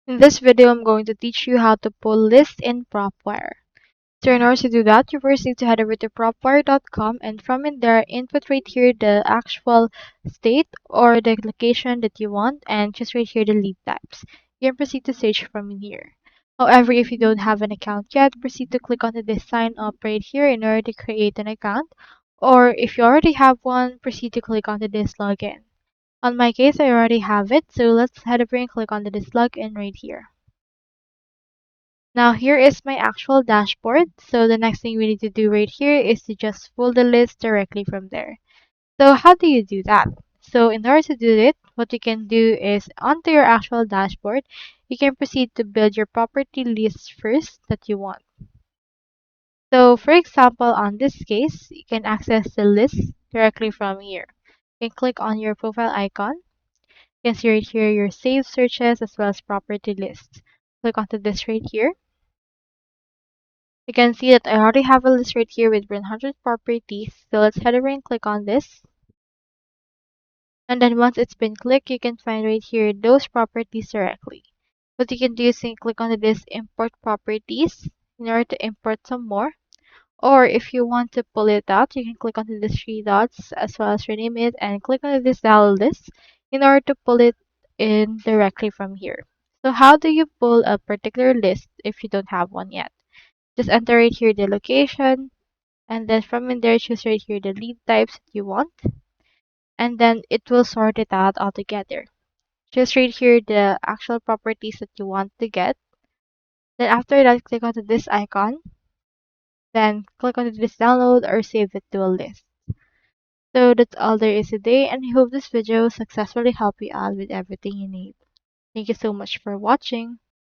In this video, I'm going to teach you how to pull lists in Propwire. So in order to do that, you first need to head over to propwire.com and from in there, input right here the actual state or the location that you want and choose right here the lead types. You can proceed to search from in here. However, if you don't have an account yet, proceed to click on the sign up right here in order to create an account. Or if you already have one, proceed to click on this login. On my case, I already have it, so let's head over and click on this login right here. Now here is my actual dashboard. So the next thing we need to do right here is to just pull the list directly from there. So how do you do that? So in order to do it, what you can do is onto your actual dashboard, you can proceed to build your property list first that you want. So for example, on this case, you can access the list directly from here. You can click on your profile icon. You can see right here your saved searches as well as property lists. Click onto this right here. You can see that I already have a list right here with 100 properties. So let's head over and click on this. And then once it's been clicked, you can find right here those properties directly. What you can do is you can click on this import properties in order to import some more. Or if you want to pull it out, you can click on the three dots as well as rename it and click on this download list in order to pull it in directly from here. So how do you pull a particular list if you don't have one yet? Just enter right here the location, and then from in there choose right here the lead types that you want, and then it will sort it out altogether. Choose right here the actual properties that you want to get. Then after that, click on this icon, then click on this download or save it to a list. So that's all there is today, and I hope this video successfully helped you out with everything you need. Thank you so much for watching.